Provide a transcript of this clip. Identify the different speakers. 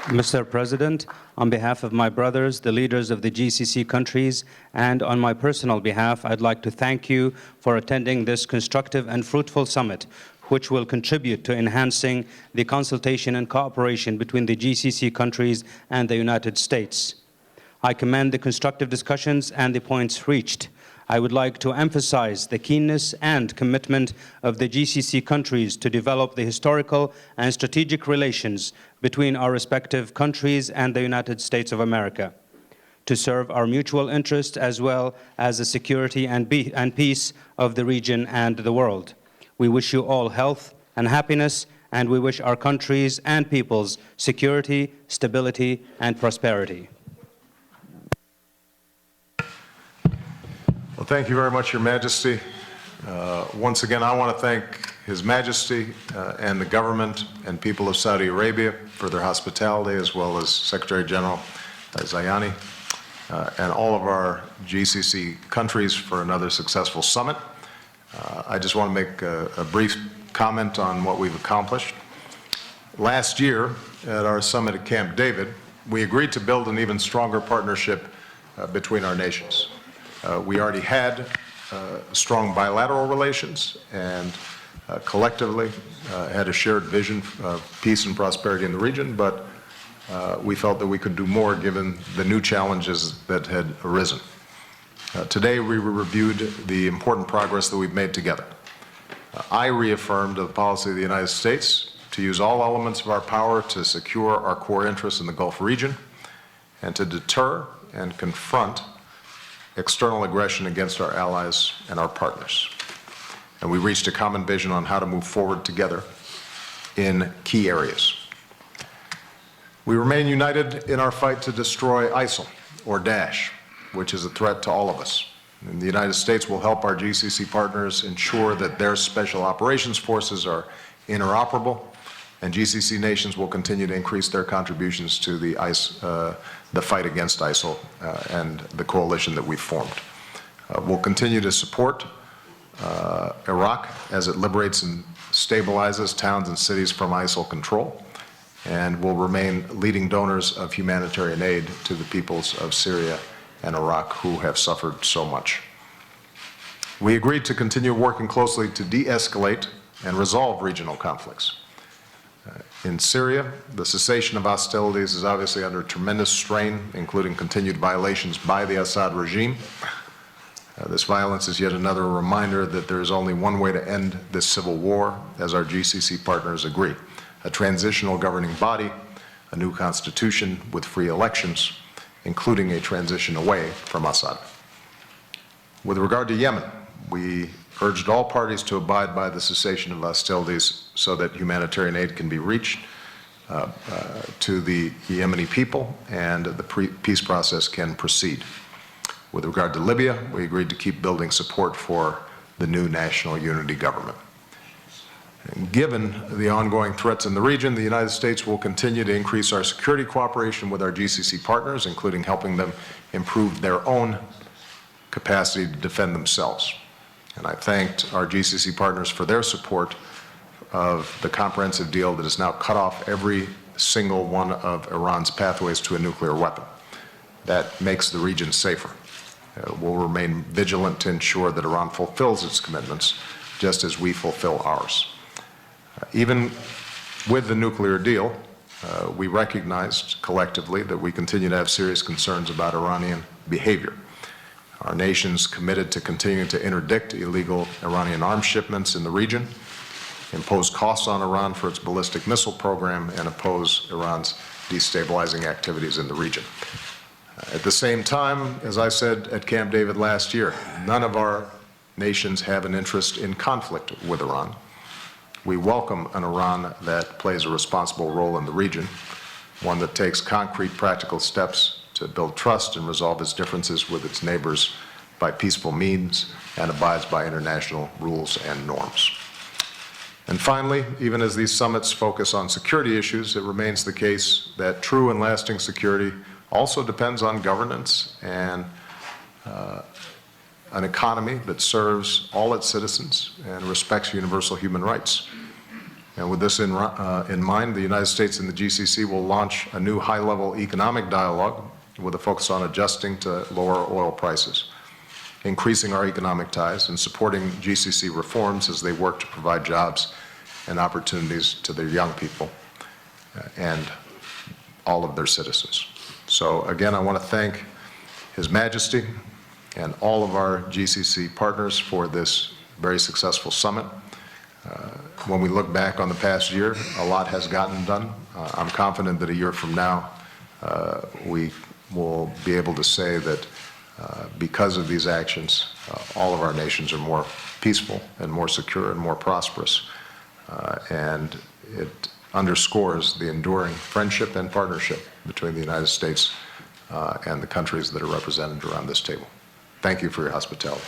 Speaker 1: Mr. President, on behalf of my brothers, the leaders of the GCC countries, and on my personal behalf, I'd like to thank you for attending this constructive and fruitful summit, which will contribute to enhancing the consultation and cooperation between the GCC countries and the United States. I commend the constructive discussions and the points reached. I would like to emphasize the keenness and commitment of the GCC countries to develop the historical and strategic relations between our respective countries and the United States of America, to serve our mutual interests as well as the security and peace of the region and the world. We wish you all health and happiness, and we wish our countries and peoples security, stability, and prosperity.
Speaker 2: Well, thank you very much, Your Majesty. Once again, I want to thank His Majesty and the government and people of Saudi Arabia for their hospitality, as well as Secretary General Zayani and all of our GCC countries for another successful summit. I just want to make a brief comment on what we've accomplished. Last year, at our summit at Camp David, we agreed to build an even stronger partnership between our nations. We already had strong bilateral relations and collectively had a shared vision of peace and prosperity in the region, but we felt that we could do more given the new challenges that had arisen. Today we reviewed the important progress that we've made together. I reaffirmed the policy of the United States to use all elements of our power to secure our core interests in the Gulf region and to deter and confront external aggression against our allies and our partners. And we reached a common vision on how to move forward together in key areas. We remain united in our fight to destroy ISIL, or Daesh, which is a threat to all of us. And the United States will help our GCC partners ensure that their special operations forces are interoperable, and GCC nations will continue to increase their contributions to the fight against ISIL and the coalition that we've formed. We'll continue to support Iraq as it liberates and stabilizes towns and cities from ISIL control, and will remain leading donors of humanitarian aid to the peoples of Syria and Iraq who have suffered so much. We agreed to continue working closely to de-escalate and resolve regional conflicts. In Syria, the cessation of hostilities is obviously under tremendous strain, including continued violations by the Assad regime. This violence is yet another reminder that there is only one way to end this civil war, as our GCC partners agree: a transitional governing body, a new constitution with free elections, including a transition away from Assad. With regard to Yemen, we urged all parties to abide by the cessation of hostilities so that humanitarian aid can be reached to the Yemeni people and the peace process can proceed. With regard to Libya, we agreed to keep building support for the new national unity government. And given the ongoing threats in the region, the United States will continue to increase our security cooperation with our GCC partners, including helping them improve their own capacity to defend themselves. And I thanked our GCC partners for their support of the comprehensive deal that has now cut off every single one of Iran's pathways to a nuclear weapon. That makes the region safer. We'll remain vigilant to ensure that Iran fulfills its commitments, just as we fulfill ours. Even with the nuclear deal, we recognized collectively that we continue to have serious concerns about Iranian behavior. Our nation's committed to continuing to interdict illegal Iranian arms shipments in the region, impose costs on Iran for its ballistic missile program, and oppose Iran's destabilizing activities in the region. At the same time, as I said at Camp David last year, none of our nations have an interest in conflict with Iran. We welcome an Iran that plays a responsible role in the region, one that takes concrete, practical steps to build trust and resolve its differences with its neighbors by peaceful means and abides by international rules and norms. And finally, even as these summits focus on security issues, it remains the case that true and lasting security also depends on governance and an economy that serves all its citizens and respects universal human rights. And with this in mind, the United States and the GCC will launch a new high-level economic dialogue with a focus on adjusting to lower oil prices, increasing our economic ties, and supporting GCC reforms as they work to provide jobs and opportunities to their young people and all of their citizens. So again, I want to thank His Majesty and all of our GCC partners for this very successful summit. When we look back on the past year, a lot has gotten done. I'm confident that a year from now, we will be able to say that because of these actions, all of our nations are more peaceful and more secure and more prosperous. And it underscores the enduring friendship and partnership between the United States and the countries that are represented around this table. Thank you for your hospitality.